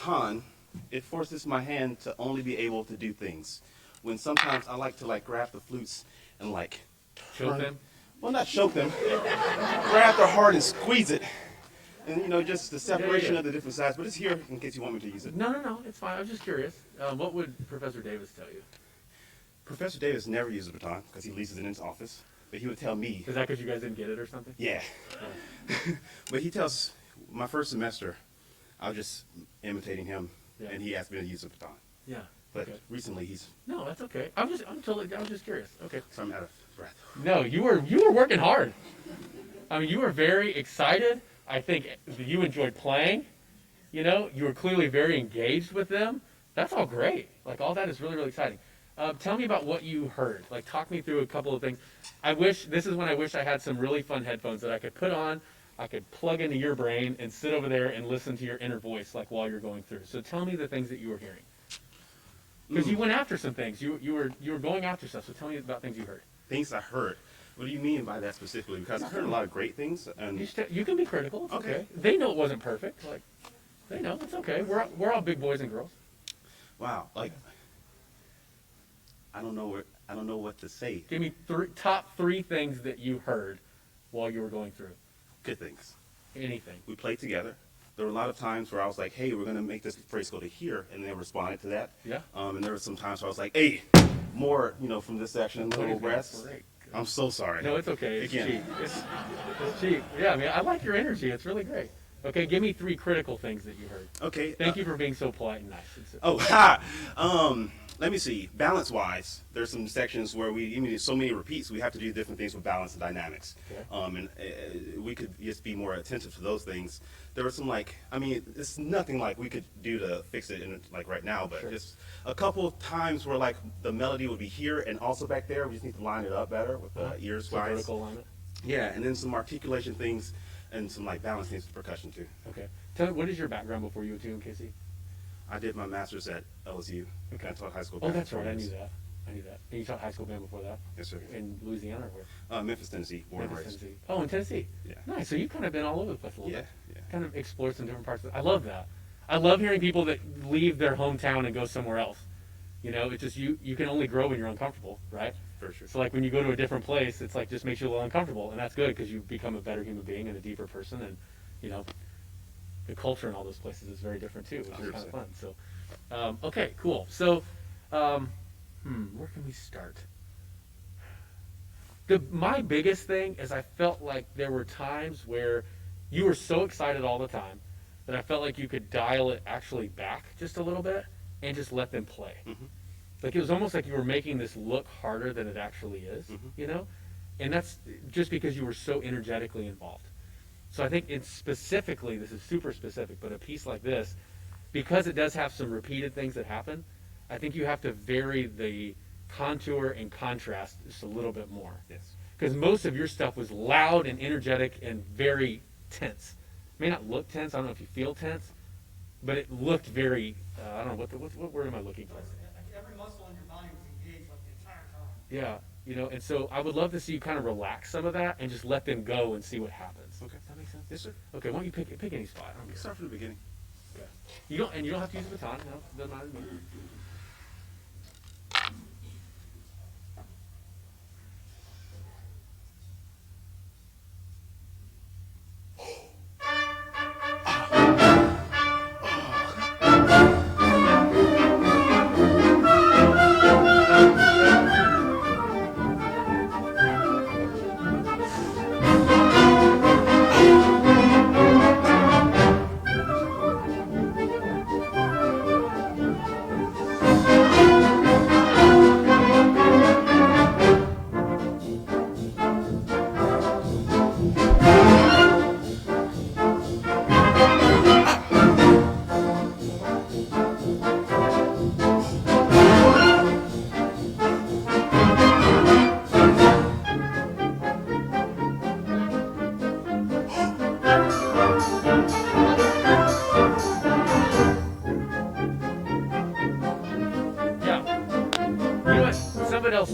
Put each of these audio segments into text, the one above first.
baton, it forces my hand to only be able to do things. When sometimes I like to like grab the flutes and like Choke them? well, not choke them, grab their heart and squeeze it. And just the separation of the different sides, but it's here in case you want me to use it. No, it's fine. I was just curious. What would Professor Davis tell you? Professor Davis never uses a baton because he leaves it in his office, but he would tell me. Is that because you guys didn't get it or something? Yeah. But he tells, my first semester, I was just imitating him, and he asked me to use a baton. Yeah. But recently he's. No, that's okay. I was just curious. Okay. So I'm out of breath. No, you were working hard. I mean, you were very excited. I think you enjoyed playing. You were clearly very engaged with them. That's all great. Like, all that is really, really exciting. Tell me about what you heard. Like, talk me through a couple of things. This is when I wish I had some really fun headphones that I could put on, I could plug into your brain and sit over there and listen to your inner voice, like, while you're going through. So tell me the things that you were hearing. Because you went after some things. You were going after stuff. So tell me about things you heard. Things I heard. What do you mean by that specifically? Because I heard a lot of great things. And you can be critical. It's okay. They know it wasn't perfect. Like, they know it's okay. We're all big boys and girls. Wow. Like, I don't know what to say. Give me top three things that you heard while you were going through. Good things. Anything. We played together. There were a lot of times where I was like, hey, we're going to make this phrase go to here, and they responded to that. Yeah. And there were some times where I was like, hey, more, from this section, little breaths. I'm so sorry. No, it's okay. It's Again. cheap. It's cheap. Yeah, I mean, I like your energy. It's really great. Okay, give me three critical things that you heard. Okay. Thank you for being so polite and nice. Let me see. Balance-wise, there's some sections where so many repeats, we have to do different things with balance and dynamics. Okay. We could just be more attentive to those things. There were some it's nothing like we could do to fix it right now, but just a couple of times where the melody would be here and also back there. We just need to line it up better with the ears. So vertical alignment. Yeah, and then some articulation things and some balance things with percussion too. Okay. Tell me, what is your background before you went to UMKC? I did my master's at LSU. Okay. I taught high school band. Oh, that's right. I knew that. And you taught high school band before that? Yes, sir. In Louisiana or where? Memphis, Tennessee. Born and raised. Tennessee. Oh, in Tennessee. Yeah. Nice. So you've kind of been all over the place a little bit. Yeah. Kind of explored some different parts of it. I love that. I love hearing people that leave their hometown and go somewhere else. It's just you can only grow when you're uncomfortable, right? For sure. So when you go to a different place, it's just makes you a little uncomfortable, and that's good because you become a better human being and a deeper person, and the culture in all those places is very different too, which is kind of fun. So, okay, cool. So, where can we start? My biggest thing is I felt like there were times where you were so excited all the time that I felt like you could dial it actually back just a little bit and just let them play. Mm-hmm. Like it was almost like you were making this look harder than it actually is, And that's just because you were so energetically involved. So I think specifically, this is super specific, but a piece like this, because it does have some repeated things that happen, I think you have to vary the contour and contrast just a little bit more. Yes. Because most of your stuff was loud and energetic and very tense. It may not look tense, I don't know if you feel tense, but it looked very, I don't know, what word am I looking for? Every muscle in your body was engaged the entire time. Yeah, and so I would love to see you kind of relax some of that and just let them go and see what happens. Okay. Does that make sense? Yes, sir. Okay, why don't you pick any spot? We can start from the beginning. Okay. You don't have to use a baton. No, doesn't matter to me.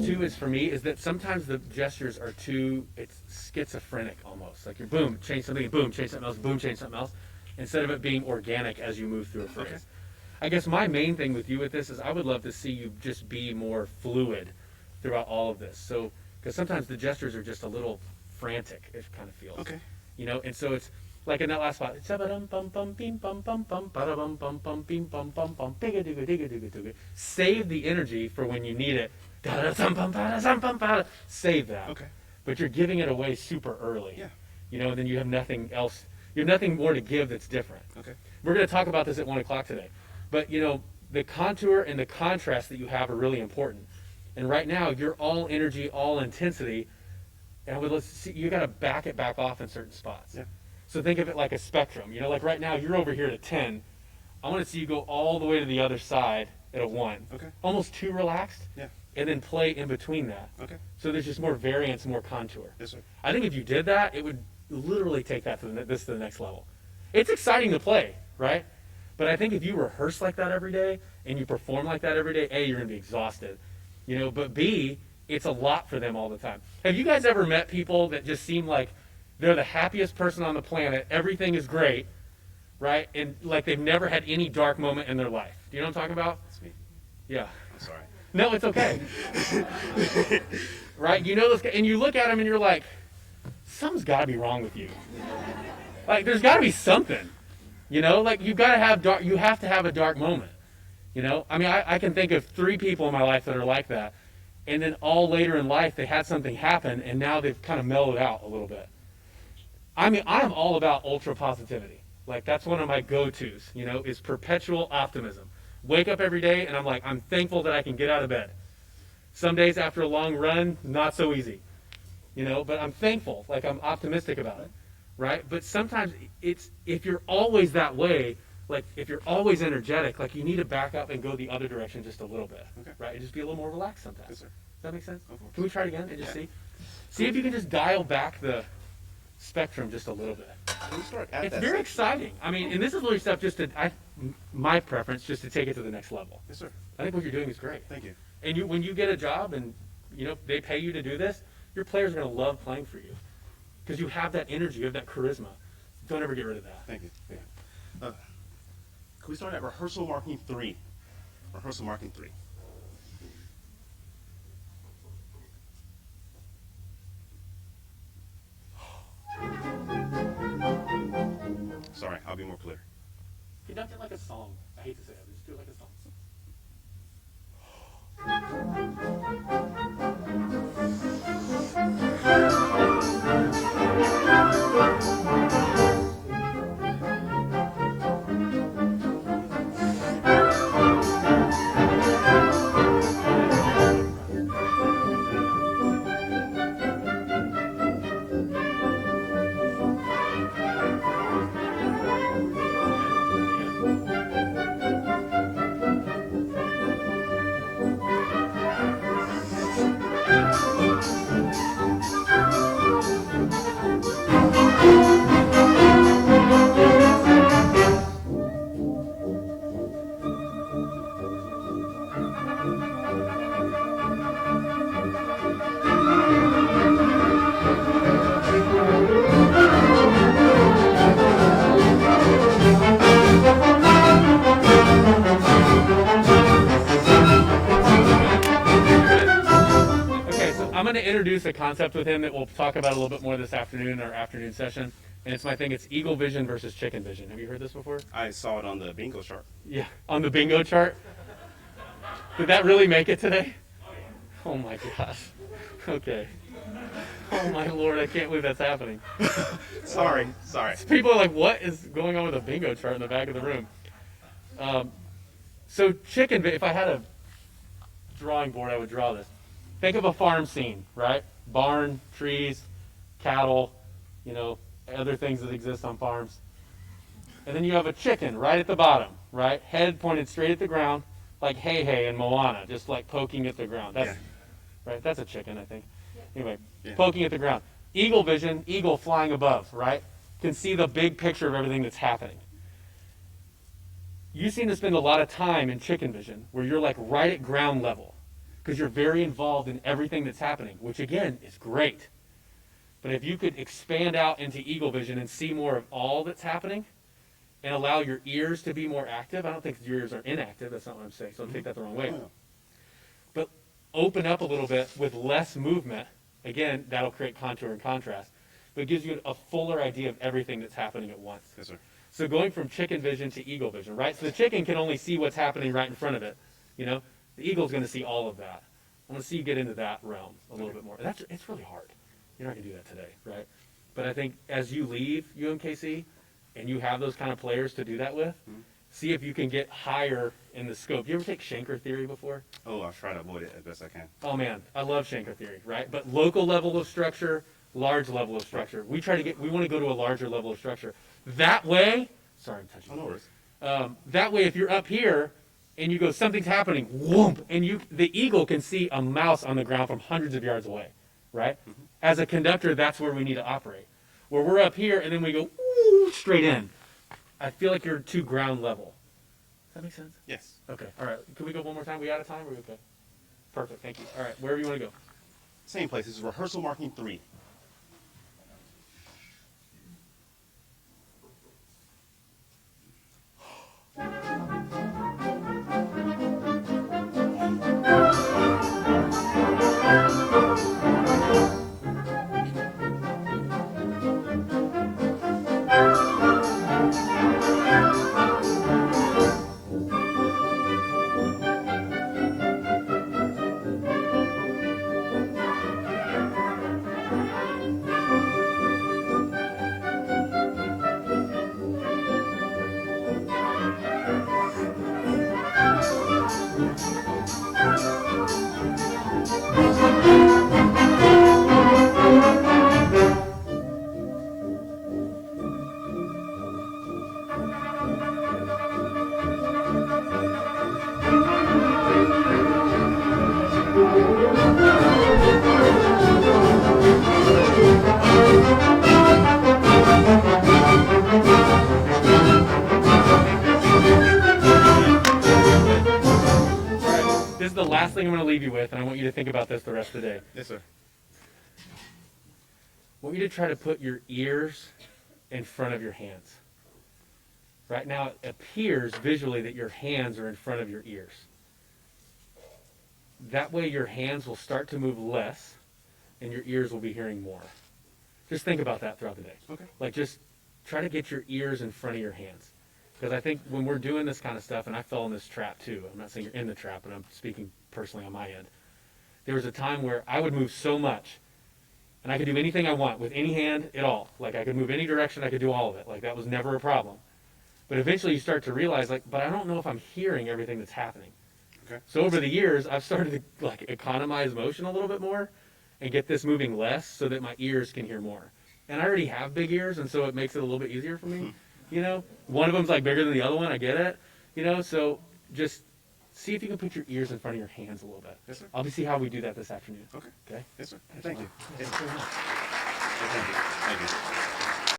Too is for me is that sometimes the gestures are it's schizophrenic almost. Like you're boom, change something, boom, change something else, boom, change something else, instead of it being organic as you move through a phrase. I guess my main thing with you with this is I would love to see you just be more fluid throughout all of this. So, because sometimes the gestures are just a little frantic, it kind of feels. Okay. You know, and so it's like in that last spot, it's save the energy for when you need it. Save that. Okay. But you're giving it away super early. Yeah. You know, then you have nothing else. You have nothing more to give that's different. Okay. We're going to talk about this at 1 o'clock today. But, you know, the contour and the contrast that you have are really important. And right now, you're all energy, all intensity. And let's see, you got to back it back off in certain spots. Yeah. So think of it like a spectrum. You know, like right now, you're over here at a 10. I want to see you go all the way to the other side at a 1. Okay. Almost too relaxed. Yeah. And then play in between that. Okay. So there's just more variance, more contour. Yes, sir. I think if you did that, it would literally take that to the next level. It's exciting to play, right? But I think if you rehearse like that every day and you perform like that every day, A, you're going to be exhausted, you know, but B, it's a lot for them all the time. Have you guys ever met people that just seem like they're the happiest person on the planet, everything is great, right? And like they've never had any dark moment in their life. Do you know what I'm talking about? That's me. Yeah. I'm sorry. No, it's okay. Right? You know those guys, and you look at them and you're like, something's got to be wrong with you. Like, there's got to be something. You know, like you have to have a dark moment. You know, I mean, I can think of 3 people in my life that are like that. And then all later in life, they had something happen and now they've kind of mellowed out a little bit. I mean, I'm all about ultra positivity. Like, that's one of my go-tos, you know, is perpetual optimism. Wake up every day and I'm like, I'm thankful that I can get out of bed. Some days after a long run, not so easy, you know, but I'm thankful, like I'm optimistic about it, right? But sometimes it's, if you're always that way, like if you're always energetic, like you need to back up and go the other direction just a little bit, Okay. right? And just be a little more relaxed sometimes. Yes, sir. Does that make sense? Of course. Can we try it again and just Yeah. see? See if you can just dial back the spectrum just a little bit. Can we start at It's that very section? exciting. I mean, and this is really stuff just to, my preference, just to take it to the next level. Yes, sir. I think what you're doing is great. Thank you. And when you get a job and, you know, they pay you to do this, your players are going to love playing for you. Because you have that energy, you have that charisma. Don't ever get rid of that. Thank you. Thank you. Can we start at rehearsal marking 3? Rehearsal marking 3. Sorry, I'll be more clear. Conduct it like a song. I hate to say it, but just do it like a song. Okay, so I'm going to introduce a concept with him that we'll talk about a little bit more this afternoon in our afternoon session. And it's my thing, it's eagle vision versus chicken vision. Have you heard this before? I saw it on the bingo chart. Yeah, on the bingo chart. Did that really make it today? Oh my gosh. Okay. Oh my Lord, I can't believe that's happening. Sorry. People are like, what is going on with a bingo chart in the back of the room? So if I had a drawing board, I would draw this. Think of a farm scene, right? Barn, trees, cattle, you know, other things that exist on farms. And then you have a chicken right at the bottom, right? Head pointed straight at the ground, like Hey and Moana, just like poking at the ground. That's right. That's a chicken, I think. Anyway, poking at the ground. Eagle vision, eagle flying above, right? Can see the big picture of everything that's happening. You seem to spend a lot of time in chicken vision where you're like right at ground level because you're very involved in everything that's happening, which again is great. But if you could expand out into eagle vision and see more of all that's happening, and allow your ears to be more active. I don't think your ears are inactive. That's not what I'm saying. So don't take that the wrong way. Oh, But open up a little bit with less movement. Again, that'll create contour and contrast. But it gives you a fuller idea of everything that's happening at once. yes, sir. So going from chicken vision to eagle vision, right? So the chicken can only see what's happening right in front of it. You know, the eagle's going to see all of that. I want to see you get into that realm a little bit more. It's really hard. You're not going to do that today, right? But I think as you leave UMKC and you have those kind of players to do that with, see if you can get higher in the scope. You ever take Schenker theory before? Oh, I'll try to avoid it as best I can. Oh man, I love Schenker theory, right? But local level of structure, large level of structure. We want to go to a larger level of structure. That way, sorry, I'm touching. Oh, no worries. That way, if you're up here and you go, something's happening, whoomp, and the eagle can see a mouse on the ground from hundreds of yards away, right? As a conductor, that's where we need to operate. Where we're up here and then we go woo, straight in. I feel like you're too ground level. Does that make sense? Yes. Okay. All right. Can we go one more time? We out of time? Or we okay? Perfect. Thank you. All right. Wherever you want to go. Same place. This is rehearsal marking 3. This is the last thing I'm going to leave you with, and I want you to think about this the rest of the day. Yes, sir. I want you to try to put your ears in front of your hands. Right now, it appears visually that your hands are in front of your ears. That way, your hands will start to move less, and your ears will be hearing more. Just think about that throughout the day. Okay. Like, just try to get your ears in front of your hands. Because I think when we're doing this kind of stuff, and I fell in this trap too, I'm not saying you're in the trap, but I'm speaking personally on my end. There was a time where I would move so much, and I could do anything I want with any hand at all. Like, I could move any direction, I could do all of it. Like, that was never a problem. But eventually you start to realize, like, but I don't know if I'm hearing everything that's happening. Okay. So over the years, I've started to, like, economize motion a little bit more and get this moving less so that my ears can hear more. And I already have big ears, and so it makes it a little bit easier for me. You know, one of them's like bigger than the other one. I get it. You know, so just see if you can put your ears in front of your hands a little bit. Yes, sir. I'll see how we do that this afternoon. Okay. Okay. Yes, sir. Thanks Thank a you. lot. Yes. Thanks very much. Thank you. Thank you.